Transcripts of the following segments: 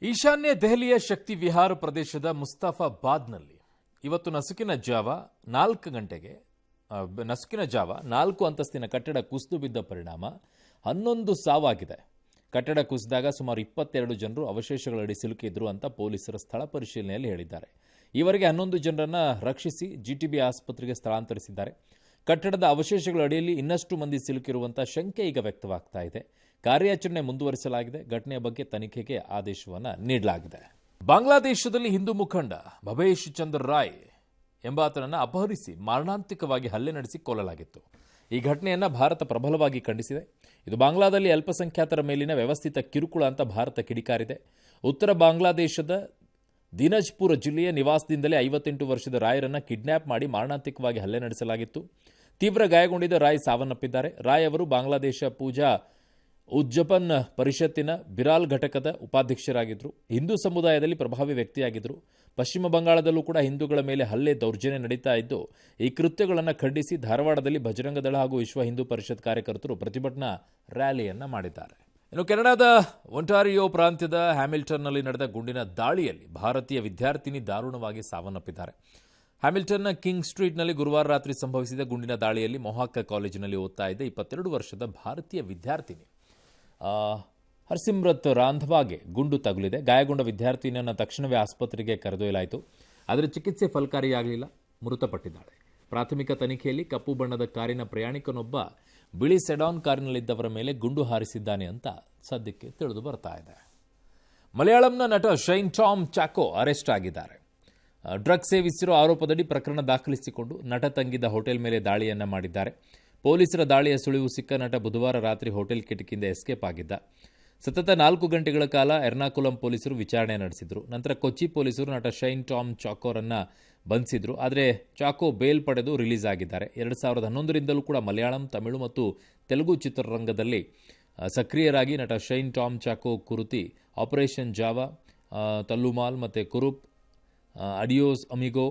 ಈಶಾನ್ಯ ದೆಹಲಿಯ ಶಕ್ತಿ ವಿಹಾರ ಪ್ರದೇಶದ ಮುಸ್ತಫಾಬಾದ್ನಲ್ಲಿ ಇವತ್ತು ನಸುಕಿನ ಜಾವ 4 ಅಂತಸ್ತಿನ ಕಟ್ಟಡ ಕುಸಿದು ಬಿದ್ದ ಪರಿಣಾಮ 11 ಸಾವಾಗಿದೆ. ಕಟ್ಟಡ ಕುಸಿದಾಗ ಸುಮಾರು 22 ಜನರು ಅವಶೇಷಗಳಡಿ ಸಿಲುಕಿದ್ರು ಅಂತ ಪೊಲೀಸರ ಸ್ಥಳ ಪರಿಶೀಲನೆಯಲ್ಲಿ ಹೇಳಿದ್ದಾರೆ. ಈವರೆಗೆ 11 ಜನರನ್ನು ರಕ್ಷಿಸಿ ಜಿಟಿಬಿ ಆಸ್ಪತ್ರೆಗೆ ಸ್ಥಳಾಂತರಿಸಿದ್ದಾರೆ. ಕಟ್ಟಡದ ಅವಶೇಷಗಳ ಅಡಿಯಲ್ಲಿ ಇನ್ನಷ್ಟು ಮಂದಿ ಸಿಲುಕಿರುವಂಥ ಶಂಕೆ ಈಗ ವ್ಯಕ್ತವಾಗ್ತಾ ಇದೆ. ಕಾರ್ಯಾಚರಣೆ ಮುಂದುವರಿಸಲಾಗಿದೆ. ಘಟನೆಯ ಬಗ್ಗೆ ತನಿಖೆಗೆ ಆದೇಶವನ್ನು ನೀಡಲಾಗಿದೆ. ಬಾಂಗ್ಲಾದೇಶದಲ್ಲಿ ಹಿಂದೂ ಮುಖಂಡ ಭವೇಶ್ ಚಂದ್ರ ರಾಯ್ ಎಂಬಾತನನ್ನು ಅಪಹರಿಸಿ ಮಾರಣಾಂತಿಕವಾಗಿ ಹಲ್ಲೆ ನಡೆಸಿ ಕೊಲ್ಲಲಾಗಿತ್ತು. ಈ ಘಟನೆಯನ್ನು ಭಾರತ ಪ್ರಬಲವಾಗಿ ಖಂಡಿಸಿದೆ. ಇದು ಬಾಂಗ್ಲಾದಲ್ಲಿ ಅಲ್ಪಸಂಖ್ಯಾತರ ಮೇಲಿನ ವ್ಯವಸ್ಥಿತ ಕಿರುಕುಳ ಅಂತ ಭಾರತ ಕಿಡಿಕಾರಿದೆ. ಉತ್ತರ ಬಾಂಗ್ಲಾದೇಶದ ದಿನಜ್ಪುರ ಜಿಲ್ಲೆಯ ನಿವಾಸದಿಂದಲೇ 58 ವರ್ಷದ ರಾಯರನ್ನು ಕಿಡ್ನ್ಯಾಪ್ ಮಾಡಿ ಮಾರಣಾಂತಿಕವಾಗಿ ಹಲ್ಲೆ ನಡೆಸಲಾಗಿತ್ತು. ತೀವ್ರ ಗಾಯಗೊಂಡಿದ್ದ ರಾಯ್ ಸಾವನ್ನಪ್ಪಿದ್ದಾರೆ. ರಾಯ್ ಅವರು ಬಾಂಗ್ಲಾದೇಶ ಪೂಜಾ ಉಜ್ಜಪನ್ ಪರಿಷತ್ತಿನ ಬಿರಾಲ್ ಘಟಕದ ಉಪಾಧ್ಯಕ್ಷರಾಗಿದ್ದರು. ಹಿಂದೂ ಸಮುದಾಯದಲ್ಲಿ ಪ್ರಭಾವಿ ವ್ಯಕ್ತಿಯಾಗಿದ್ದರು. ಪಶ್ಚಿಮ ಬಂಗಾಳದಲ್ಲೂ ಕೂಡ ಹಿಂದೂಗಳ ಮೇಲೆ ಹಲ್ಲೆ ದೌರ್ಜನ್ಯ ನಡೀತಾ ಇದ್ದು, ಈ ಕೃತ್ಯಗಳನ್ನು ಖಂಡಿಸಿ ಧಾರವಾಡದಲ್ಲಿ ಬಜರಂಗ ದಳ ಹಾಗೂ ವಿಶ್ವ ಹಿಂದೂ ಪರಿಷತ್ ಕಾರ್ಯಕರ್ತರು ಪ್ರತಿಭಟನಾ ರ್ಯಾಲಿಯನ್ನು ಮಾಡಿದ್ದಾರೆ. ಇನ್ನು ಕೆನಡಾದ ಒಂಟಾರಿಯೋ ಪ್ರಾಂತ್ಯದ ಹ್ಯಾಮಿಲ್ಟನ್ನಲ್ಲಿ ನಡೆದ ಗುಂಡಿನ ದಾಳಿಯಲ್ಲಿ ಭಾರತೀಯ ವಿದ್ಯಾರ್ಥಿನಿ ದಾರುಣವಾಗಿ ಸಾವನ್ನಪ್ಪಿದ್ದಾರೆ. ಹ್ಯಾಮಿಲ್ಟನ್ನ ಕಿಂಗ್ ಸ್ಟ್ರೀಟ್ನಲ್ಲಿ ಗುರುವಾರ ರಾತ್ರಿ ಸಂಭವಿಸಿದ ಗುಂಡಿನ ದಾಳಿಯಲ್ಲಿ ಮೊಹಾಕ್ಕ ಕಾಲೇಜಿನಲ್ಲಿ ಓದ್ತಾ ಇದ್ದ 22 ವರ್ಷದ ಭಾರತೀಯ ವಿದ್ಯಾರ್ಥಿನಿ ಹರ್ಸಿಮ್ರತ್ ರಾಂಧವಾಗೆ ಗುಂಡು ತಗುಲಿದೆ. ಗಾಯಗೊಂಡ ವಿದ್ಯಾರ್ಥಿನಿಯನ್ನು ತಕ್ಷಣವೇ ಆಸ್ಪತ್ರೆಗೆ ಕರೆದೊಯ್ಯಲಾಯಿತು. ಆದರೆ ಚಿಕಿತ್ಸೆ ಫಲಕಾರಿಯಾಗಲಿಲ್ಲ, ಮೃತಪಟ್ಟಿದ್ದಾಳೆ. ಪ್ರಾಥಮಿಕ ತನಿಖೆಯಲ್ಲಿ ಕಪ್ಪು ಬಣ್ಣದ ಕಾರಿನ ಪ್ರಯಾಣಿಕನೊಬ್ಬ ಬಿಳಿ ಸೆಡಾನ್ ಕಾರಿನಲ್ಲಿದ್ದವರ ಮೇಲೆ ಗುಂಡು ಹಾರಿಸಿದ್ದಾನೆ ಅಂತ ಸದ್ಯಕ್ಕೆ ತಿಳಿದು ಬರ್ತಾ ಇದೆ. ಮಲಯಾಳಂನ ನಟ ಶೈನ್ ಟಾಮ್ ಚಾಕೋ ಅರೆಸ್ಟ್ ಆಗಿದ್ದಾರೆ. ಡ್ರಗ್ ಸೇವಿಸಿರೋ ಆರೋಪದಡಿ ಪ್ರಕರಣ ದಾಖಲಿಸಿಕೊಂಡು ನಟ ತಂಗಿದ್ದ ಹೋಟೆಲ್ ಮೇಲೆ ದಾಳಿಯನ್ನು ಮಾಡಿದ್ದಾರೆ. ಪೊಲೀಸರ ದಾಳಿಯ ಸುಳಿವು ಸಿಕ್ಕ ನಟ ಬುಧವಾರ ರಾತ್ರಿ ಹೋಟೆಲ್ ಕಿಟಕಿಯಿಂದ ಎಸ್ಕೇಪ್ ಆಗಿದ್ದ. ಸತತ 4 ಗಂಟೆಗಳ ಕಾಲ ಎರ್ನಾಕುಲಂ ಪೊಲೀಸರು ವಿಚಾರಣೆ ನಡೆಸಿದರು. ನಂತರ ಕೊಚ್ಚಿ ಪೊಲೀಸರು ನಟ ಶೈನ್ ಟಾಮ್ ಚಾಕೋರನ್ನು ಬಂಧಿಸಿದ್ರು. ಆದರೆ ಚಾಕೋ ಬೇಲ್ ಪಡೆದು ರಿಲೀಸ್ ಆಗಿದ್ದಾರೆ. 2011ರಿಂದಲೂ ಕೂಡ ಮಲಯಾಳಂ, ತಮಿಳು ಮತ್ತು ತೆಲುಗು ಚಿತ್ರರಂಗದಲ್ಲಿ ಸಕ್ರಿಯರಾಗಿ ನಟ ಶೈನ್ ಟಾಮ್ ಚಾಕೋ ಕುರಿತಿ ಆಪರೇಷನ್ ಜಾವಾ, ತಲ್ಲುಮಾಲ್ ಮತ್ತು ಕುರುಪ್, ಅಡಿಯೋಸ್ ಅಮಿಗೋ,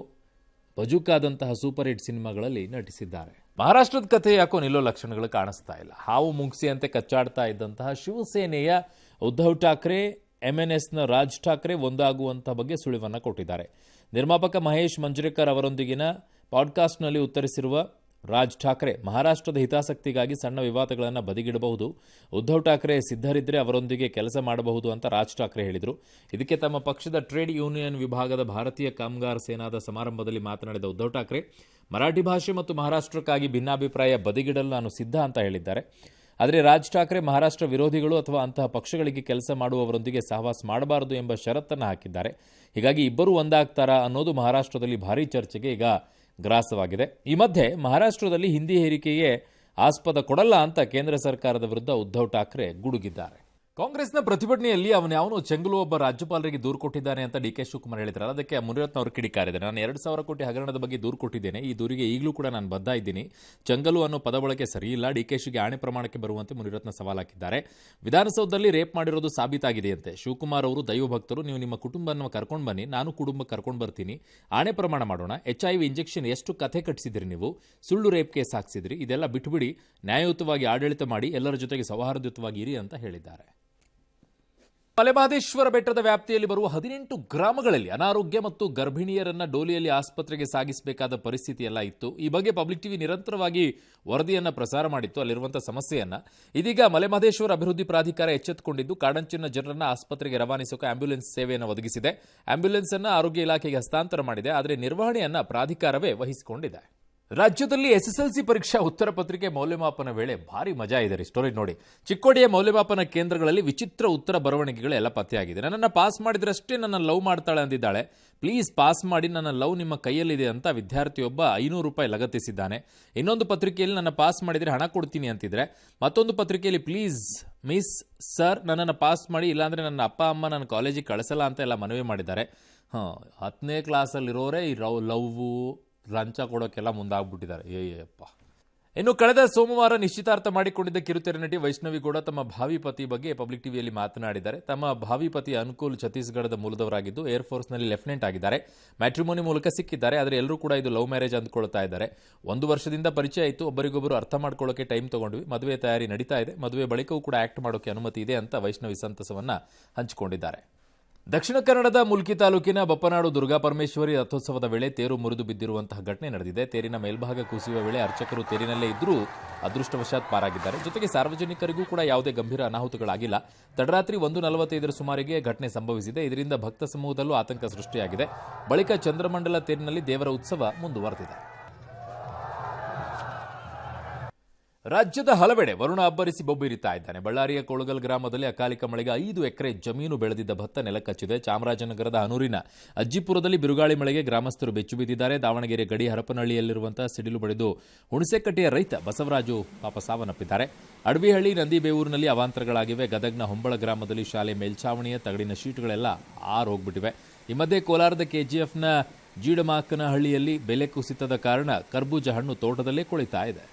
ಬಜುಕಾದಂತಹ ಸೂಪರ್ ಹಿಟ್ ಸಿನಿಮಾಗಳಲ್ಲಿ ನಟಿಸಿದ್ದಾರೆ. ಮಹಾರಾಷ್ಟ್ರದ ಕಥೆ ಯಾಕೋ ನಿಲ್ಲೋ ಲಕ್ಷಣಗಳು ಕಾಣಿಸ್ತಾ ಇಲ್ಲ. ಹಾವು ಮುಗಿಸಿಯಂತೆ ಕಚ್ಚಾಡ್ತಾ ಇದ್ದಂತಹ ಶಿವಸೇನೆಯ ಉದ್ಧವ್ ಠಾಕ್ರೆ, ಎಂಎನ್ಎಸ್ನ ರಾಜ್ ಠಾಕ್ರೆ ಒಂದಾಗುವಂಥ ಬಗ್ಗೆ ಸುಳಿವನ್ನು ಕೊಟ್ಟಿದ್ದಾರೆ. ನಿರ್ಮಾಪಕ ಮಹೇಶ್ ಮಂಜ್ರೇಕರ್ ಅವರೊಂದಿಗಿನ ಪಾಡ್ಕಾಸ್ಟ್ನಲ್ಲಿ ಉತ್ತರಿಸಿರುವ ರಾಜ್ ಠಾಕ್ರೆ, ಮಹಾರಾಷ್ಟ್ರದ ಹಿತಾಸಕ್ತಿಗಾಗಿ ಸಣ್ಣ ವಿವಾದಗಳನ್ನು ಬದಿಗಿಡಬಹುದು. ಉದ್ಧವ್ ಠಾಕ್ರೆ ಸಿದ್ಧರಿದ್ದರೆ ಅವರೊಂದಿಗೆ ಕೆಲಸ ಮಾಡಬಹುದು ಅಂತ ರಾಜ್ ಠಾಕ್ರೆ ಹೇಳಿದರು. ಇದಕ್ಕೆ ತಮ್ಮ ಪಕ್ಷದ ಟ್ರೇಡ್ ಯೂನಿಯನ್ ವಿಭಾಗದ ಭಾರತೀಯ ಕಾಮಗಾರ್ ಸೇನಾದ ಸಮಾರಂಭದಲ್ಲಿ ಮಾತನಾಡಿದ ಉದ್ಧವ್ ಠಾಕ್ರೆ, ಮರಾಠಿ ಭಾಷೆ ಮತ್ತು ಮಹಾರಾಷ್ಟ್ರಕ್ಕಾಗಿ ಭಿನ್ನಾಭಿಪ್ರಾಯ ಬದಿಗಿಡಲು ನಾನು ಸಿದ್ಧ ಅಂತ ಹೇಳಿದ್ದಾರೆ. ಆದರೆ ರಾಜ್ ಠಾಕ್ರೆ ಮಹಾರಾಷ್ಟ್ರ ವಿರೋಧಿಗಳು ಅಥವಾ ಅಂತಹ ಪಕ್ಷಗಳಿಗೆ ಕೆಲಸ ಮಾಡುವವರೊಂದಿಗೆ ಸಹವಾಸ ಮಾಡಬಾರದು ಎಂಬ ಷರತ್ತನ್ನು ಹಾಕಿದ್ದಾರೆ. ಹೀಗಾಗಿ ಇಬ್ಬರೂ ಒಂದಾಗ್ತಾರಾ ಅನ್ನೋದು ಮಹಾರಾಷ್ಟ್ರದಲ್ಲಿ ಭಾರೀ ಚರ್ಚೆಗೆ ಈಗ ಗ್ರಾಸವಾಗಿದೆ. ಈ ಮಧ್ಯೆ ಮಹಾರಾಷ್ಟ್ರದಲ್ಲಿ ಹಿಂದಿ ಹೇರಿಕೆಗೆ ಆಸ್ಪದ ಕೊಡಲ್ಲ ಅಂತ ಕೇಂದ್ರ ಸರ್ಕಾರದ ವಿರುದ್ಧ ಉದ್ಧವ್ ಠಾಕ್ರೆ ಗುಡುಗಿದ್ದಾರೆ. ಕಾಂಗ್ರೆಸ್ನ ಪ್ರತಿಭಟನೆಯಲ್ಲಿ ಅವನ್ಯಾವನೋ ಚೆಂಗಲು ಒಬ್ಬ ರಾಜ್ಯಪಾಲರಿಗೆ ದೂರು ಕೊಟ್ಟಿದ್ದಾನೆ ಅಂತ ಡಿ ಕೆ ಶಿವಕುಮಾರ್ ಹೇಳಿದ್ದಾರೆ. ಅದಕ್ಕೆ ಮುನಿರತ್ನ ಅವರು ಕಿಡಿಕಾರಿದ್ದಾರೆ. ನಾನು 2,000 ಕೋಟಿ ಹಗರಣದ ಬಗ್ಗೆ ದೂರು ಕೊಟ್ಟಿದ್ದೇನೆ. ಈ ದೂರಿಗೆ ಈಗಲೂ ಕೂಡ ನಾನು ಬದ್ಧ ಇದ್ದೀನಿ. ಚೆಂಗಲು ಅನ್ನೋ ಪದ ಬಳಕೆ ಸರಿಯಿಲ್ಲ. ಡಿ ಕೆ ಶಿಗೆ ಆಣೆ ಪ್ರಮಾಣಕ್ಕೆ ಬರುವಂತೆ ಮುನಿರತ್ನ ಸವಾಲು ಹಾಕಿದ್ದಾರೆ. ವಿಧಾನಸೌಧದಲ್ಲಿ ರೇಪ್ ಮಾಡಿರೋದು ಸಾಬೀತಾಗಿದೆಯಂತೆ. ಶಿವಕುಮಾರ್ ಅವರು ದೈವಭಕ್ತರು. ನೀವು ನಿಮ್ಮ ಕುಟುಂಬವನ್ನು ಕರ್ಕೊಂಡು ಬನ್ನಿ, ನಾನು ಕುಟುಂಬ ಕರ್ಕೊಂಡು ಬರ್ತೀನಿ, ಆಣೆ ಪ್ರಮಾಣ ಮಾಡೋಣ. HIV ಇಂಜೆಕ್ಷನ್ ಎಷ್ಟು ಕಥೆ ಕಟ್ಟಿಸಿದ್ರಿ ನೀವು, ಸುಳ್ಳು ರೇಪ್ ಕೇಸ್ ಹಾಕ್ಸಿದ್ರಿ, ಇದೆಲ್ಲ ಬಿಟ್ಟುಬಿಡಿ, ನ್ಯಾಯಯುತವಾಗಿ ಆಡಳಿತ ಮಾಡಿ, ಎಲ್ಲರ ಜೊತೆಗೆ ಸೌಹಾರ್ದಯುತವಾಗಿ ಇರಿ ಅಂತ ಹೇಳಿದ್ದಾರೆ. ಮಲೆಮಹದೇಶ್ವರ ಬೆಟ್ಟದ ವ್ಯಾಪ್ತಿಯಲ್ಲಿ ಬರುವ 18 ಗ್ರಾಮಗಳಲ್ಲಿ ಅನಾರೋಗ್ಯ ಮತ್ತು ಗರ್ಭಿಣಿಯರನ್ನ ಡೋಲಿಯಲ್ಲಿ ಆಸ್ಪತ್ರೆಗೆ ಸಾಗಿಸಬೇಕಾದ ಪರಿಸ್ಥಿತಿ ಎಲ್ಲ ಇತ್ತು. ಈ ಬಗ್ಗೆ ಪಬ್ಲಿಕ್ ಟಿವಿ ನಿರಂತರವಾಗಿ ವರದಿಯನ್ನು ಪ್ರಸಾರ ಮಾಡಿತ್ತು, ಅಲ್ಲಿರುವಂತಹ ಸಮಸ್ಯೆಯನ್ನ. ಇದೀಗ ಮಲೆಮಹದೇಶ್ವರ ಅಭಿವೃದ್ಧಿ ಪ್ರಾಧಿಕಾರ ಎಚ್ಚೆತ್ತುಕೊಂಡಿದ್ದು ಕಾಡಂಚಿನ ಜನರನ್ನ ಆಸ್ಪತ್ರೆಗೆ ರವಾನಿಸೋಕೆ ಆಂಬ್ಯುಲೆನ್ಸ್ ಸೇವೆಯನ್ನು ಒದಗಿಸಿದೆ. ಆಂಬ್ಯುಲೆನ್ಸ್ ಅನ್ನು ಆರೋಗ್ಯ ಇಲಾಖೆಗೆ ಹಸ್ತಾಂತರ ಮಾಡಿದೆ. ಆದರೆ ನಿರ್ವಹಣೆಯನ್ನ ಪ್ರಾಧಿಕಾರವೇ ವಹಿಸಿಕೊಂಡಿದೆ. ರಾಜ್ಯದಲ್ಲಿ SSLC ಪರೀಕ್ಷಾ ಉತ್ತರ ಪತ್ರಿಕೆ ಮೌಲ್ಯಮಾಪನ ವೇಳೆ ಭಾರಿ ಮಜಾ ಇದೆ ರೀ. ಸ್ಟೋರಿ ನೋಡಿ. ಚಿಕ್ಕೋಡಿಯ ಮೌಲ್ಯಮಾಪನ ಕೇಂದ್ರಗಳಲ್ಲಿ ವಿಚಿತ್ರ ಉತ್ತರ ಬರವಣಿಗೆಗಳೆಲ್ಲ ಪತ್ತೆಯಾಗಿದೆ. ನನ್ನನ್ನು ಪಾಸ್ ಮಾಡಿದ್ರಷ್ಟೇ ನನ್ನ ಲವ್ ಮಾಡ್ತಾಳೆ ಅಂದಿದ್ದಾಳೆ. ಪ್ಲೀಸ್ ಪಾಸ್ ಮಾಡಿ, ನನ್ನ ಲವ್ ನಿಮ್ಮ ಕೈಯಲ್ಲಿದೆ ಅಂತ ವಿದ್ಯಾರ್ಥಿಯೊಬ್ಬ 500 ರೂಪಾಯಿ ಲಗತ್ತಿಸಿದ್ದಾನೆ. ಇನ್ನೊಂದು ಪತ್ರಿಕೆಯಲ್ಲಿ ನನ್ನ ಪಾಸ್ ಮಾಡಿದರೆ ಹಣ ಕೊಡ್ತೀನಿ ಅಂತಿದ್ರೆ, ಮತ್ತೊಂದು ಪತ್ರಿಕೆಯಲ್ಲಿ ಪ್ಲೀಸ್ ಮಿಸ್ ಸರ್ ನನ್ನನ್ನು ಪಾಸ್ ಮಾಡಿ, ಇಲ್ಲಾಂದರೆ ನನ್ನ ಅಪ್ಪ ಅಮ್ಮ ನನ್ನ ಕಾಲೇಜಿಗೆ ಕಳಿಸಲ್ಲ ಅಂತ ಎಲ್ಲ ಮನವಿ ಮಾಡಿದ್ದಾರೆ. 10ನೇ ಕ್ಲಾಸಲ್ಲಿರೋರೇ ಈ ಲವ್ವು ಲಂಚ ಕೊಡೋಕ್ಕೆಲ್ಲ ಮುಂದಾಗ್ಬಿಟ್ಟಿದ್ದಾರೆ. ಏಯಪ್ಪ. ಇನ್ನು ಕಳೆದ ಸೋಮವಾರ ನಿಶ್ಚಿತಾರ್ಥ ಮಾಡಿಕೊಂಡಿದ್ದ ಕಿರುತೆರೆ ನಟಿ ವೈಷ್ಣವಿ ಗೌಡ ತಮ್ಮ ಭಾವಿ ಪತಿ ಬಗ್ಗೆ ಪಬ್ಲಿಕ್ ಟಿವಿಯಲ್ಲಿ ಮಾತನಾಡಿದ್ದಾರೆ. ತಮ್ಮ ಭಾವಿ ಪತಿ ಅನುಕೂಲ್ ಛತ್ತೀಸ್ಗಢದ ಮೂಲದವರಾಗಿದ್ದು ಏರ್ಫೋರ್ಸ್ನಲ್ಲಿ ಲೆಫ್ಟಿನೆಂಟ್ ಆಗಿದ್ದಾರೆ. ಮ್ಯಾಟ್ರಿಮೋನಿ ಮೂಲಕ ಸಿಕ್ಕಿದ್ದಾರೆ. ಆದರೆ ಎಲ್ಲರೂ ಕೂಡ ಇದು ಲವ್ ಮ್ಯಾರೇಜ್ ಅಂದ್ಕೊಳ್ತಾ ಇದ್ದಾರೆ. 1 ವರ್ಷದಿಂದ ಪರಿಚಯ ಇತ್ತು, ಒಬ್ಬರಿಗೊಬ್ಬರು ಅರ್ಥ ಮಾಡ್ಕೊಳ್ಳೋಕೆ ಟೈಮ್ ತಗೊಂಡ್ವಿ, ಮದುವೆ ತಯಾರಿ ನಡೀತಾ ಇದೆ, ಮದುವೆ ಬಳಿಕವೂ ಕೂಡ ಆಕ್ಟ್ ಮಾಡೋಕೆ ಅನುಮತಿ ಇದೆ ಅಂತ ವೈಷ್ಣವಿ ಸಂತಸವನ್ನ ಹಂಚಿಕೊಂಡಿದ್ದಾರೆ. ದಕ್ಷಿಣ ಕನ್ನಡದ ಮುಲ್ಕಿ ತಾಲೂಕಿನ ಬಪ್ಪನಾಡು ದುರ್ಗಾಪರಮೇಶ್ವರಿ ರಥೋತ್ಸವದ ವೇಳೆ ತೇರು ಮುರಿದು ಬಿದ್ದಿರುವಂತಹ ಘಟನೆ ನಡೆದಿದೆ. ತೇರಿನ ಮೇಲ್ಭಾಗ ಕುಸಿಯುವ ವೇಳೆ ಅರ್ಚಕರು ತೇರಿನಲ್ಲೇ ಇದ್ದರೂ ಅದೃಷ್ಟವಶಾತ್ ಪಾರಾಗಿದ್ದಾರೆ. ಜೊತೆಗೆ ಸಾರ್ವಜನಿಕರಿಗೂ ಕೂಡ ಯಾವುದೇ ಗಂಭೀರ ಅನಾಹುತಗಳಾಗಿಲ್ಲ. ತಡರಾತ್ರಿ 1:45 ಸುಮಾರಿಗೆ ಘಟನೆ ಸಂಭವಿಸಿದೆ. ಇದರಿಂದ ಭಕ್ತ ಸಮೂಹದಲ್ಲೂ ಆತಂಕ ಸೃಷ್ಟಿಯಾಗಿದೆ. ಬಳಿಕ ಚಂದ್ರಮಂಡಲ ತೇರಿನಲ್ಲಿ ದೇವರ ಉತ್ಸವ ಮುಂದುವರೆದಿದೆ. ರಾಜ್ಯದ ಹಲವೆಡೆ ವರುಣ ಅಬ್ಬರಿಸಿ ಬೊಬ್ಬಿರಿತಾ ಇದ್ದಾನೆ. ಬಳ್ಳಾರಿಯ ಕೊಳಗಲ್ ಗ್ರಾಮದಲ್ಲಿ ಅಕಾಲಿಕ ಮಳೆಗೆ 5 ಎಕರೆ ಜಮೀನು ಬೆಳೆದಿದ್ದ ಭತ್ತ ನೆಲಕಚ್ಚಿದೆ. ಚಾಮರಾಜನಗರದ ಹನೂರಿನ ಅಜ್ಜಿಪುರದಲ್ಲಿ ಬಿರುಗಾಳಿ ಮಳೆಗೆ ಗ್ರಾಮಸ್ಥರು ಬೆಚ್ಚು ಬಿದ್ದಿದ್ದಾರೆ. ದಾವಣಗೆರೆ ಗಡಿ ಹರಪನಹಳ್ಳಿಯಲ್ಲಿರುವಂತಹ ಸಿಡಿಲು ಬಡಿದು ಹುಣಸೆಕಟ್ಟೆಯ ರೈತ ಬಸವರಾಜು ಪಾಪ ಸಾವನ್ನಪ್ಪಿದ್ದಾರೆ. ಅಡವಿಹಳ್ಳಿ ನಂದಿಬೇವೂರಿನಲ್ಲಿ ಅವಾಂತರಗಳಾಗಿವೆ. ಗದಗ್ನ ಹೊಂಬಳ ಗ್ರಾಮದಲ್ಲಿ ಶಾಲೆ ಮೇಲ್ಛಾವಣಿಯ ತಗಡಿನ ಶೀಟ್ಗಳೆಲ್ಲ ಹೋಗ್ಬಿಟ್ಟಿವೆ. ಈ ಮಧ್ಯೆ ಕೋಲಾರದ ಕೆಜಿಎಫ್ನ ಜೀಡಮಾಕನಹಳ್ಳಿಯಲ್ಲಿ ಬೆಲೆ ಕುಸಿತದ ಕಾರಣ ಕರ್ಬೂಜ ಹಣ್ಣು ತೋಟದಲ್ಲೇ ಕೊಳಿತಾ ಇದೆ.